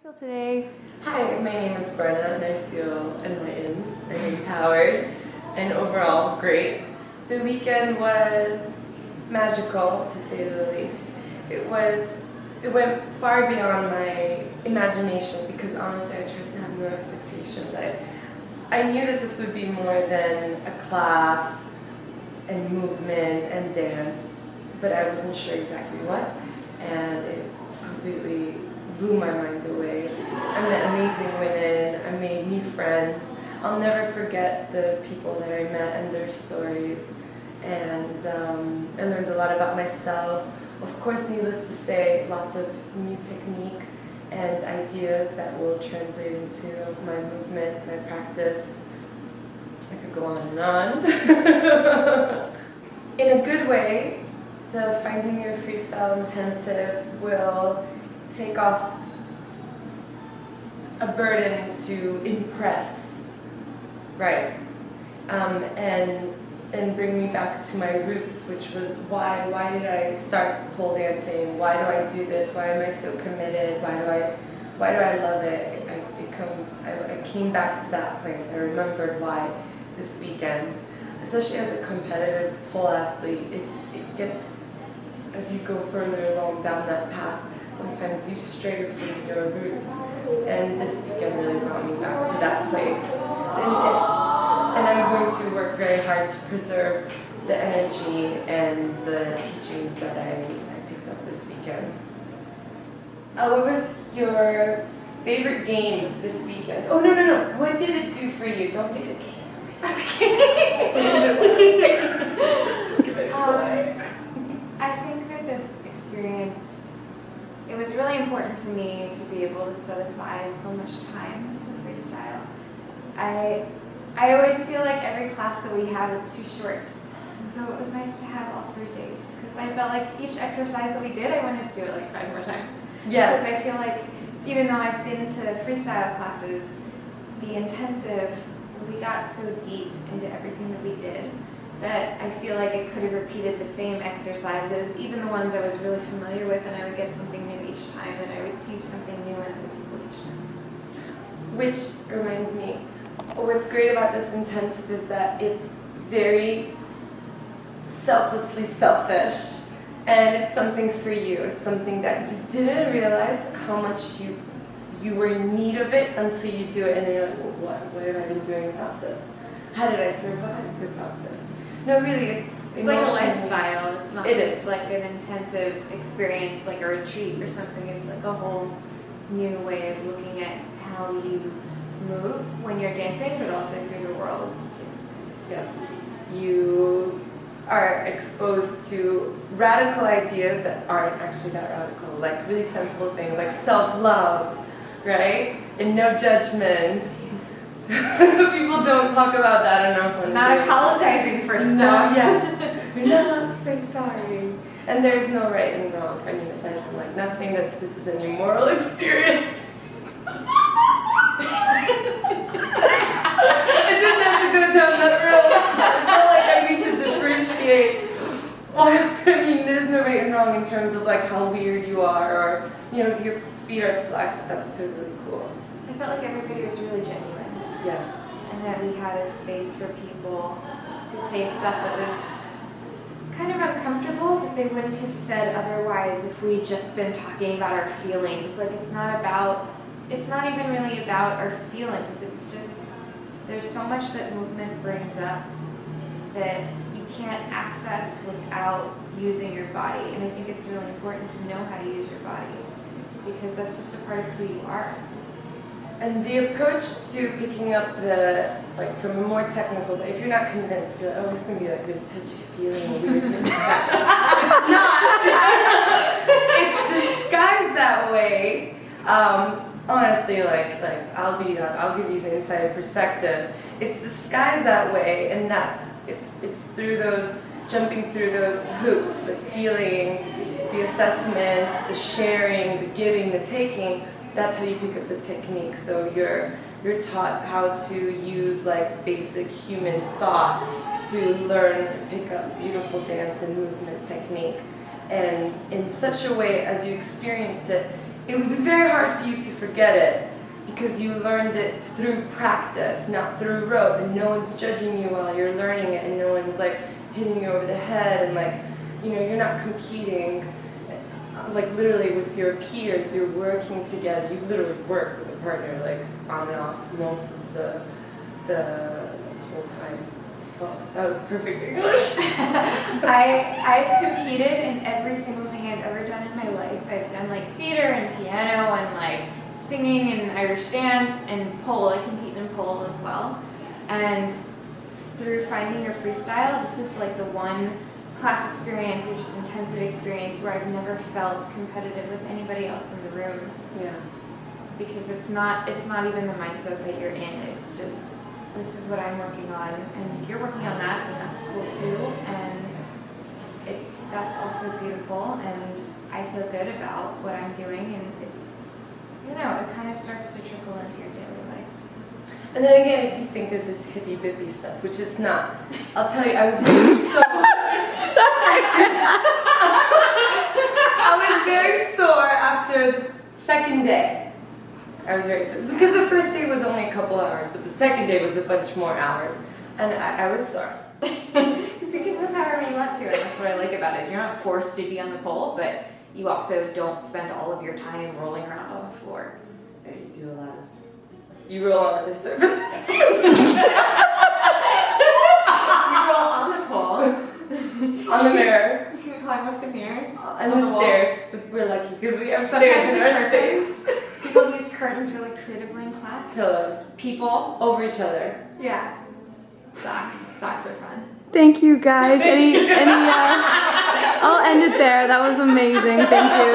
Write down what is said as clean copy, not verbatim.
feel today? Hi, my name is Berna and I feel enlightened and empowered and overall great. The weekend was magical, to say the least. It went far beyond my imagination because honestly I tried to have no expectations. I knew that this would be more than a class and movement and dance, but I wasn't sure exactly what, and it completely blew my mind away. I met amazing women, I made new friends. I'll never forget the people that I met and their stories, and I learned a lot about myself. Of course, needless to say, lots of new technique and ideas that will translate into my movement, my practice. I could go on and on. In a good way, the Finding Your Freestyle Intensive will take off a burden to impress, right? And bring me back to my roots, which was why did I start pole dancing? Why do I do this? Why am I so committed? Why do I love it? I came back to that place. I remembered why this weekend, especially as a competitive pole athlete, it gets, as you go further along down that path, sometimes you stray from your roots, and this weekend really brought me back to that place. And I'm going to work very hard to preserve the energy and the teachings that I picked up this weekend. What was your favorite game this weekend? Oh, no. What did it do for you? Don't say the game. Don't give it away. I think that this experience, it was really important to me to be able to set aside so much time for freestyle. I always feel like every class that we have, it's too short. And so it was nice to have all 3 days, because I felt like each exercise that we did, I wanted to do it like 5 more times. Yes. Because I feel like, even though I've been to freestyle classes, the intensive, we got so deep into everything that we did that I feel like I could have repeated the same exercises, even the ones I was really familiar with, and I would get something new each time, and I would see something new in other people each time. Which reminds me, what's great about this intensive is that it's very selflessly selfish, and it's something for you. It's something that you didn't realize how much you were in need of it until you do it, and then you're like, well, what have I been doing without this? How did I survive without this? No, really, it's like a lifestyle. It's not just like an intensive experience, like a retreat or something. It's like a whole new way of looking at how you move when you're dancing, but also through the world too. Yes, you are exposed to radical ideas that aren't actually that radical, like really sensible things like self-love, right? And no judgments. People don't talk about that enough. Not apologizing for stuff. Yes. You're not allowed to say sorry. And there's no right and wrong. I mean, aside from like not saying that this is any moral experience. I didn't have to go down that road. I feel like I need to differentiate. I mean, there's no right and wrong in terms of like how weird you are, or if your feet are flexed, that's totally cool. I felt like everybody was really genuine. Yes. And that we had a space for people to say stuff that was kind of uncomfortable that they wouldn't have said otherwise if we'd just been talking about our feelings. Like it's not even really about our feelings. It's just, there's so much that movement brings up that you can't access without using your body. And I think it's really important to know how to use your body, because that's just a part of who you are. And the approach to picking up from a more technical side, if you're not convinced, if you're like, oh, it's going to be like really touchy-feely and weird. It's not. It's disguised that way. Honestly, like I'll give you the insider perspective. It's disguised that way, and it's through those, jumping through those hoops, the feelings, the assessments, the sharing, the giving, the taking. That's how you pick up the technique. So you're taught how to use like basic human thought to learn and pick up beautiful dance and movement technique. And in such a way, as you experience it, it would be very hard for you to forget it because you learned it through practice, not through rote, and no one's judging you while you're learning it, and no one's like hitting you over the head, and like, you know, you're not competing like literally with your peers, you're working together. You literally work with a partner like on and off most of the whole time. Well, that was perfect English. I've competed in every single thing I've ever done in my life. I've done like theater and piano and like singing and Irish dance and pole. I compete in pole as well. And through finding your freestyle, this is like the one class experience or just intensive experience where I've never felt competitive with anybody else in the room. Yeah. Because it's not even the mindset that you're in. It's just, this is what I'm working on, and you're working on that, and that's cool too. And that's also beautiful, and I feel good about what I'm doing, and it's, you know, it kind of starts to trickle into your daily life. And then again, if you think this is hippie bippy stuff, which it's not, I'll tell you, I was very sore. I was very sore after the second day. I was very sore because the first day was only a couple hours, but the second day was a bunch more hours, and I was sore. Because you can move however you want to, and that's what I like about it. You're not forced to be on the pole, but you also don't spend all of your time rolling around on the floor. Yeah, you do a lot of. You roll on other surfaces too. You roll on the pole. On the mirror. You can climb up the mirror. And the stairs. We're lucky because we have stairs in our space. People use curtains really creatively in class. Pillows. People. Over each other. Yeah. Socks are fun. Thank you guys. I'll end it there. That was amazing. Thank you.